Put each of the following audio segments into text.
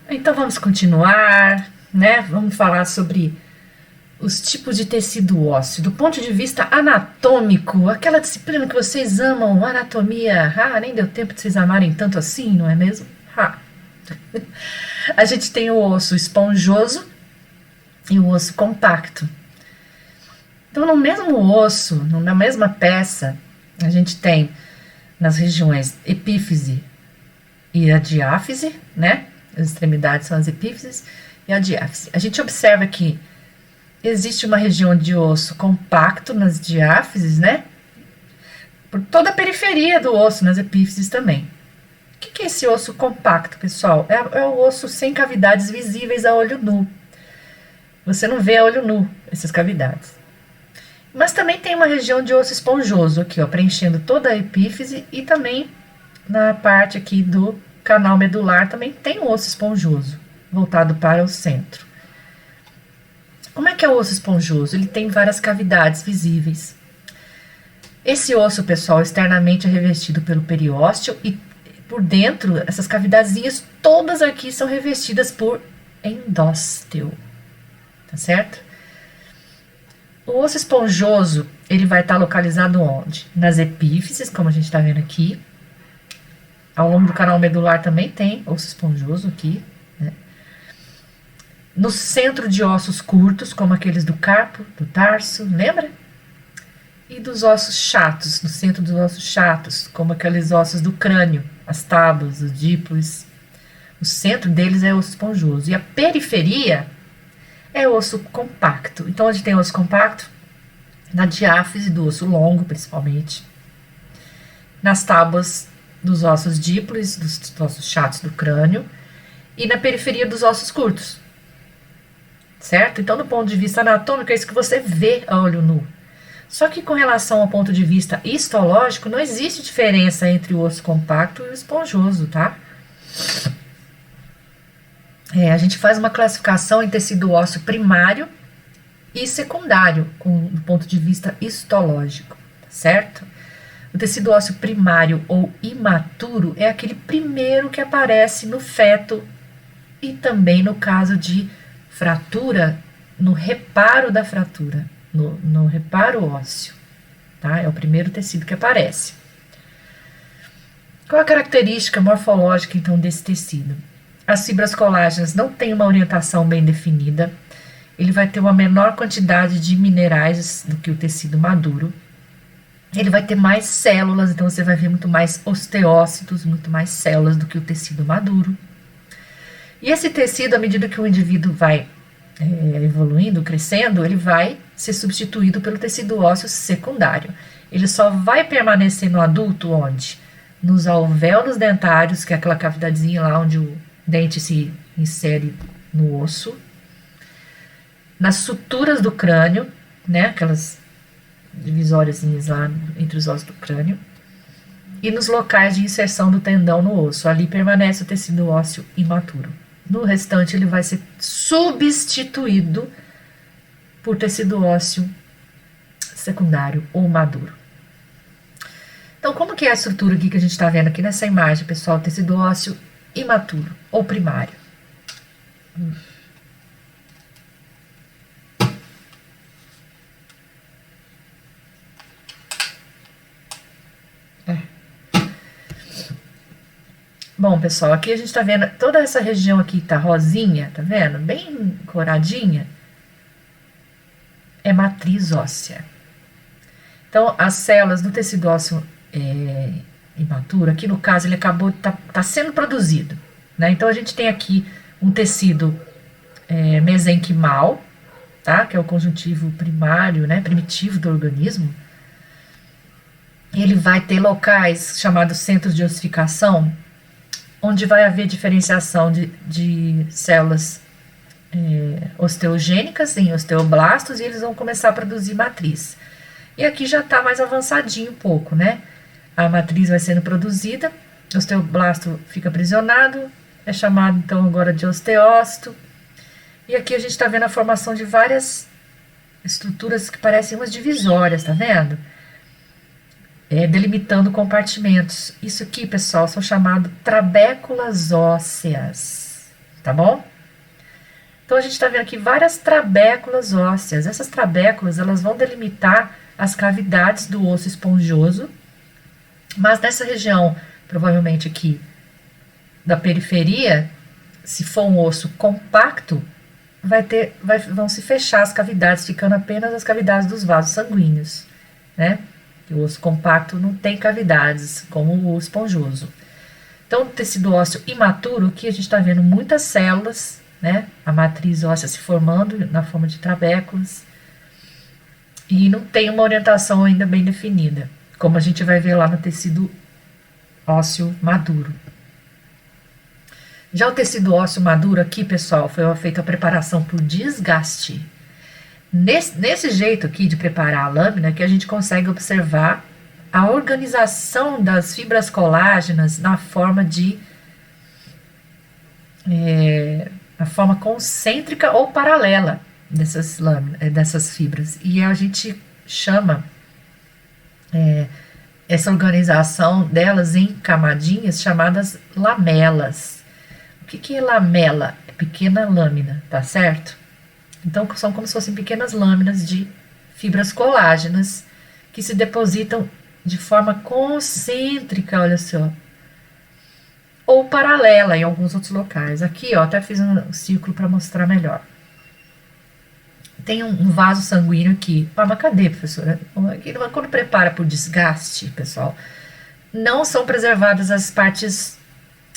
Então vamos continuar, né? Vamos falar sobre os tipos de tecido ósseo do ponto de vista anatômico, aquela disciplina que vocês amam, anatomia. Ah, nem deu tempo de vocês amarem tanto assim, não é mesmo? Ah. A gente tem o osso esponjoso e o osso compacto. Então, no mesmo osso, na mesma peça, a gente tem nas regiões epífise e a diáfise, né? As extremidades são as epífises e a diáfise. A gente observa que existe uma região de osso compacto nas diáfises, né? Por toda a periferia do osso, nas epífises também. O que é esse osso compacto, pessoal? É o osso sem cavidades visíveis a olho nu. Você não vê a olho nu essas cavidades. Mas também tem uma região de osso esponjoso aqui, ó, preenchendo toda a epífise e também na parte aqui do canal medular também tem um osso esponjoso, voltado para o centro. Como é que é o osso esponjoso? Ele tem várias cavidades visíveis. Esse osso, pessoal, externamente é revestido pelo periósteo e por dentro, essas cavidadezinhas todas aqui são revestidas por endósteo, tá certo? O osso esponjoso, ele vai estar localizado onde? Nas epífises, como a gente está vendo aqui. Ao longo do canal medular também tem osso esponjoso aqui, né? No centro de ossos curtos, como aqueles do carpo, do tarso, lembra? E dos ossos chatos, no centro dos ossos chatos, como aqueles ossos do crânio, as tábuas, os díploes. O centro deles é osso esponjoso. E a periferia é osso compacto. Então, onde tem osso compacto? Na diáfise do osso longo, principalmente. Nas tábuas dos ossos díploes, dos ossos chatos do crânio. E na periferia dos ossos curtos. Certo? Então, do ponto de vista anatômico, é isso que você vê a olho nu. Só que com relação ao ponto de vista histológico, não existe diferença entre o osso compacto e o esponjoso, tá? A gente faz uma classificação em tecido ósseo primário e secundário, do ponto de vista histológico, certo? O tecido ósseo primário ou imaturo é aquele primeiro que aparece no feto e também no caso de fratura, no reparo da fratura, no reparo ósseo, tá? É o primeiro tecido que aparece. Qual a característica morfológica, então, desse tecido? As fibras colágenas não têm uma orientação bem definida, ele vai ter uma menor quantidade de minerais do que o tecido maduro, ele vai ter mais células, então você vai ver muito mais osteócitos, muito mais células do que o tecido maduro. E esse tecido, à medida que o indivíduo vai evoluindo, crescendo, ele vai ser substituído pelo tecido ósseo secundário. Ele só vai permanecer no adulto onde? Nos alvéolos dentários, que é aquela cavidadezinha lá onde o dente se insere no osso, nas suturas do crânio, né, aquelas divisóriazinhas lá entre os ossos do crânio, e nos locais de inserção do tendão no osso. Ali permanece o tecido ósseo imaturo. No restante, ele vai ser substituído por tecido ósseo secundário ou maduro. Então, como que é a estrutura aqui que a gente está vendo aqui nessa imagem, pessoal? Tecido ósseo imaturo ou primário. Bom, pessoal, aqui a gente tá vendo toda essa região aqui tá rosinha, tá vendo? Bem coradinha. É matriz óssea. Então, as células do tecido ósseo imaturo, aqui no caso ele acabou, tá sendo produzido, né? Então, a gente tem aqui um tecido mesenquimal, tá? Que é o conjuntivo primário, né? Primitivo do organismo. Ele vai ter locais chamados centros de ossificação, onde vai haver diferenciação de células osteogênicas em osteoblastos e eles vão começar a produzir matriz. E aqui já está mais avançadinho um pouco, né? A matriz vai sendo produzida, o osteoblasto fica aprisionado, é chamado então agora de osteócito. E aqui a gente está vendo a formação de várias estruturas que parecem umas divisórias, tá vendo? Delimitando compartimentos. Isso aqui, pessoal, são chamados trabéculas ósseas. tá bom? Então a gente está vendo aqui várias trabéculas ósseas. Essas trabéculas, elas vão delimitar as cavidades do osso esponjoso, mas nessa região, provavelmente aqui da periferia, se for um osso compacto, vão se fechar as cavidades, ficando apenas as cavidades dos vasos sanguíneos, né? O osso compacto não tem cavidades, como o esponjoso. Então, o tecido ósseo imaturo, aqui a gente está vendo muitas células, né? A matriz óssea se formando na forma de trabéculas, e não tem uma orientação ainda bem definida, como a gente vai ver lá no tecido ósseo maduro. Já o tecido ósseo maduro aqui, pessoal, foi feita a preparação por desgaste. Nesse jeito aqui de preparar a lâmina, que a gente consegue observar a organização das fibras colágenas na forma a forma concêntrica ou paralela dessas fibras. E a gente chama essa organização delas em camadinhas chamadas lamelas. O que é lamela? É pequena lâmina, tá certo? Então, são como se fossem pequenas lâminas de fibras colágenas que se depositam de forma concêntrica, olha só, ou paralela em alguns outros locais. Aqui, ó, até fiz um círculo para mostrar melhor. Tem um vaso sanguíneo aqui. Ah, mas cadê, professora? Quando prepara por desgaste, pessoal, não são preservadas as partes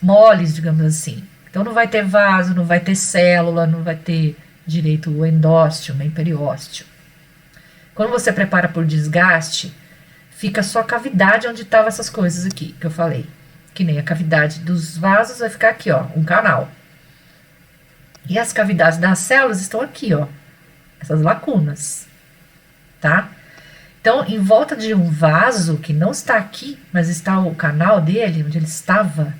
moles, digamos assim. Então, não vai ter vaso, não vai ter célula, não vai ter direito o endósteo, nem periósteo. Quando você prepara por desgaste, fica só a cavidade onde estavam essas coisas aqui, que eu falei. Que nem a cavidade dos vasos vai ficar aqui, ó, um canal. E as cavidades das células estão aqui, ó, essas lacunas, tá? Então, em volta de um vaso que não está aqui, mas está o canal dele, onde ele estava,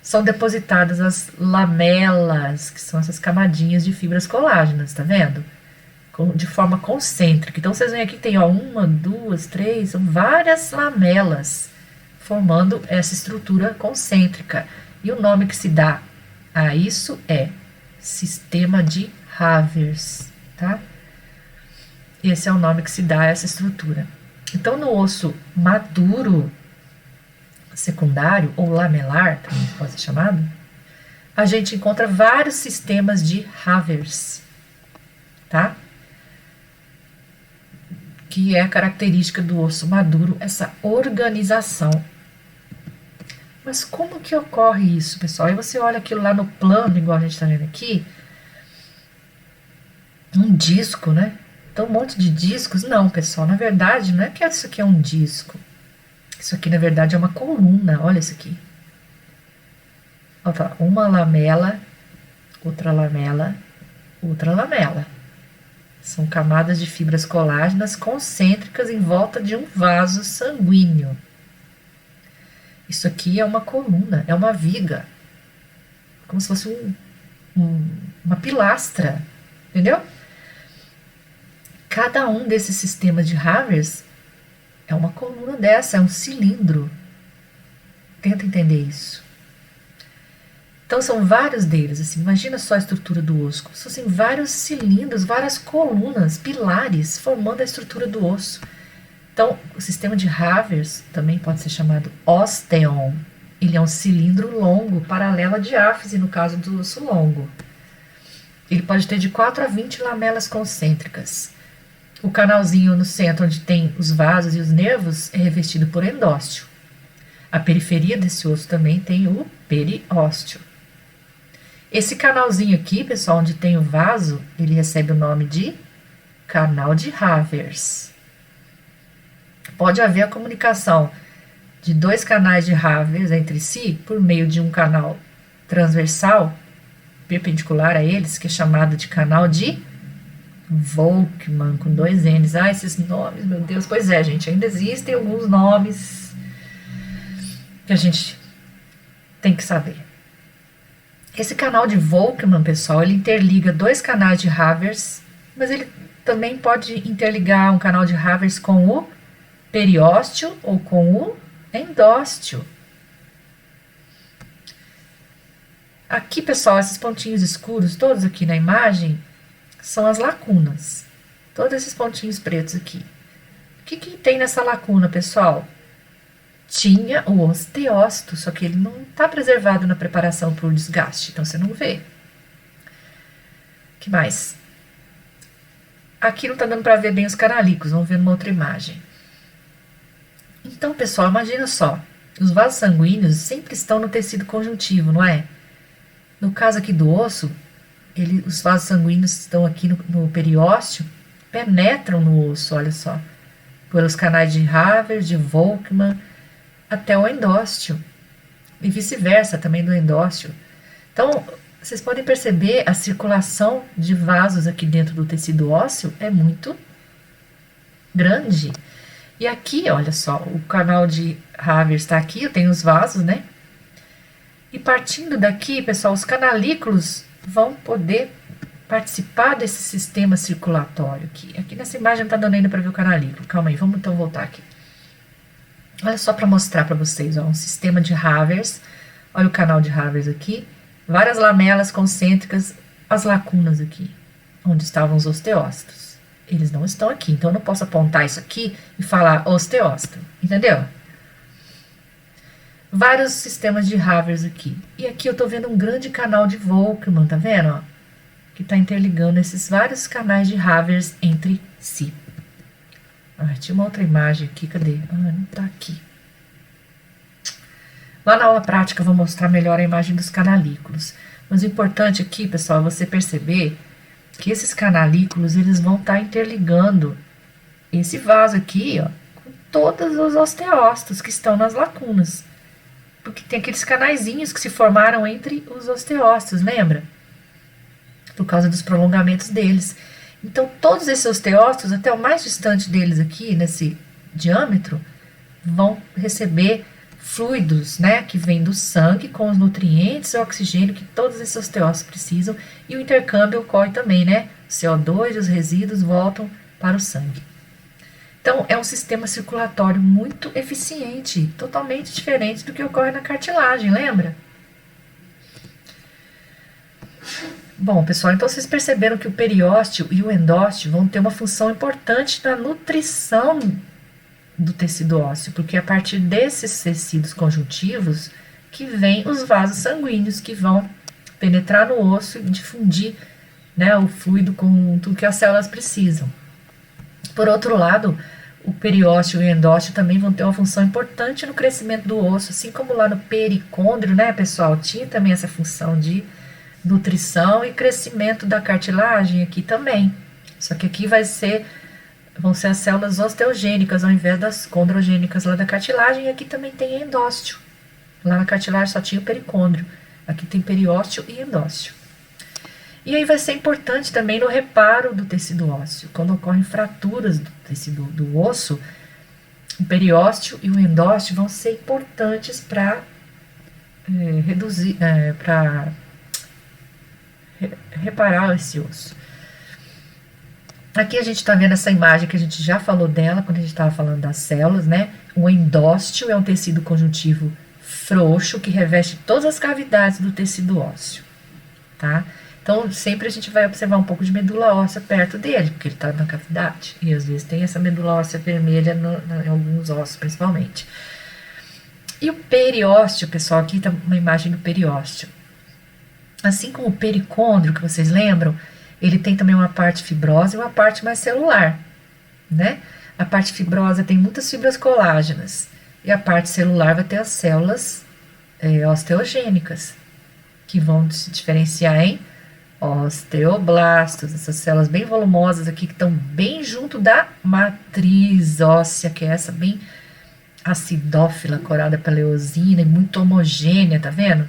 são depositadas as lamelas, que são essas camadinhas de fibras colágenas, tá vendo? De forma concêntrica. Então, vocês veem aqui que tem, ó, 1, 2, 3, são várias lamelas formando essa estrutura concêntrica. E o nome que se dá a isso é sistema de Havers, tá? Esse é o nome que se dá a essa estrutura. Então, no osso maduro secundário, ou lamelar, também pode ser chamado, a gente encontra vários sistemas de Havers, tá? Que é a característica do osso maduro, essa organização. Mas como que ocorre isso, pessoal? Aí você olha aquilo lá no plano, igual a gente está vendo aqui, um disco, né? Então, um monte de discos. Não, pessoal, na verdade, não é que isso aqui é um disco. Isso aqui, na verdade, é uma coluna. Olha isso aqui. Olha, uma lamela, outra lamela, outra lamela. São camadas de fibras colágenas concêntricas em volta de um vaso sanguíneo. Isso aqui é uma coluna, é uma viga. Como se fosse uma pilastra. Entendeu? Cada um desses sistemas de Havers é uma coluna dessa, é um cilindro. Tenta entender isso. Então, são vários deles, assim, imagina só a estrutura do osso. Como se fossem vários cilindros, várias colunas, pilares, formando a estrutura do osso. Então, o sistema de Havers também pode ser chamado osteon. Ele é um cilindro longo, paralelo à diáfise, no caso do osso longo. Ele pode ter de 4 a 20 lamelas concêntricas. O canalzinho no centro, onde tem os vasos e os nervos, é revestido por endósteo. A periferia desse osso também tem o periósteo. Esse canalzinho aqui, pessoal, onde tem o vaso, ele recebe o nome de canal de Havers. Pode haver a comunicação de 2 canais de Havers entre si por meio de um canal transversal, perpendicular a eles, que é chamado de canal de Volkmann, com 2 N's. Ah, esses nomes, meu Deus. Pois é, gente, ainda existem alguns nomes que a gente tem que saber. Esse canal de Volkmann, pessoal, ele interliga 2 canais de Havers, mas ele também pode interligar um canal de Havers com o periósteo ou com o endósteo. Aqui, pessoal, esses pontinhos escuros, todos aqui na imagem, são as lacunas. Todos esses pontinhos pretos aqui. O que que tem nessa lacuna, pessoal? Tinha o osteócito, só que ele não está preservado na preparação por desgaste, então você não vê. O que mais? Aqui não está dando para ver bem os canalículos, vamos ver numa outra imagem. Então, pessoal, imagina só, os vasos sanguíneos sempre estão no tecido conjuntivo, não é? No caso aqui do osso, os vasos sanguíneos estão aqui no periósteo, penetram no osso, olha só, pelos canais de Havers, de Volkmann, até o endósteo, e vice-versa, também do endósteo. Então, vocês podem perceber a circulação de vasos aqui dentro do tecido ósseo é muito grande. E aqui, olha só, o canal de Havers está aqui, eu tenho os vasos, né? E partindo daqui, pessoal, os canalículos vão poder participar desse sistema circulatório aqui. Aqui nessa imagem não está dando ainda para ver o canalículo. Calma aí, vamos então voltar aqui. Olha só para mostrar para vocês, ó, um sistema de Havers. Olha o canal de Havers aqui. Várias lamelas concêntricas, as lacunas aqui, onde estavam os osteócitos. Eles não estão aqui, então eu não posso apontar isso aqui e falar osteócito, entendeu? Vários sistemas de Havers aqui. E aqui eu tô vendo um grande canal de Volkmann, tá vendo? Ó? Que tá interligando esses vários canais de Havers entre si. Tinha uma outra imagem aqui, cadê? Não tá aqui. Lá na aula prática eu vou mostrar melhor a imagem dos canalículos. Mas o importante aqui, pessoal, é você perceber que esses canalículos, eles vão estar interligando esse vaso aqui, ó, com todos os osteócitos que estão nas lacunas. Porque tem aqueles canaizinhos que se formaram entre os osteócitos, lembra? Por causa dos prolongamentos deles. Então, todos esses osteócitos, até o mais distante deles aqui, nesse diâmetro, vão receber fluidos, né, que vêm do sangue com os nutrientes e oxigênio que todos esses osteócitos precisam, e o intercâmbio ocorre também, né? O CO2 e os resíduos voltam para o sangue. Então, é um sistema circulatório muito eficiente, totalmente diferente do que ocorre na cartilagem, lembra? Bom, pessoal, então vocês perceberam que o periósteo e o endósteo vão ter uma função importante na nutrição do tecido ósseo, porque é a partir desses tecidos conjuntivos que vêm os vasos sanguíneos que vão penetrar no osso e difundir, né, o fluido com tudo que as células precisam. Por outro lado, o periósteo e o endósteo também vão ter uma função importante no crescimento do osso, assim como lá no pericôndrio, né, pessoal, tinha também essa função de nutrição e crescimento da cartilagem aqui também. Só que aqui vão ser as células osteogênicas ao invés das condrogênicas lá da cartilagem, e aqui também tem endósteo. Lá na cartilagem só tinha o pericôndrio, aqui tem periósteo e endósteo. E aí vai ser importante também no reparo do tecido ósseo. Quando ocorrem fraturas do tecido do osso, o periósteo e o endósteo vão ser importantes para reparar esse osso. Aqui a gente está vendo essa imagem que a gente já falou dela quando a gente estava falando das células, né? O endósteo é um tecido conjuntivo frouxo que reveste todas as cavidades do tecido ósseo, tá? Então, sempre a gente vai observar um pouco de medula óssea perto dele, porque ele está na cavidade. E às vezes tem essa medula óssea vermelha em alguns ossos, principalmente. E o periósteo, pessoal, aqui está uma imagem do periósteo. Assim como o pericôndrio, que vocês lembram, ele tem também uma parte fibrosa e uma parte mais celular, né? A parte fibrosa tem muitas fibras colágenas, e a parte celular vai ter as células osteogênicas, que vão se diferenciar em osteoblastos, essas células bem volumosas aqui, que estão bem junto da matriz óssea, que é essa bem acidófila, corada pela eosina e muito homogênea, tá vendo?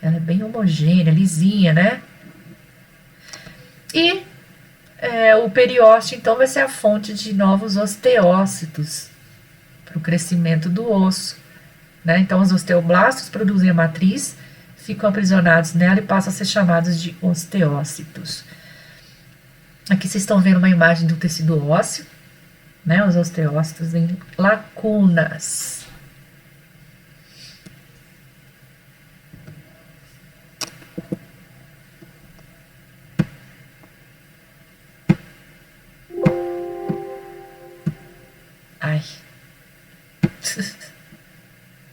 Ela é bem homogênea, lisinha, né? E o periósteo, então, vai ser a fonte de novos osteócitos para o crescimento do osso, né? Então, os osteoblastos produzem a matriz, ficam aprisionados nela e passam a ser chamados de osteócitos. Aqui vocês estão vendo uma imagem do tecido ósseo, né? Os osteócitos em lacunas.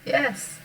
Yes.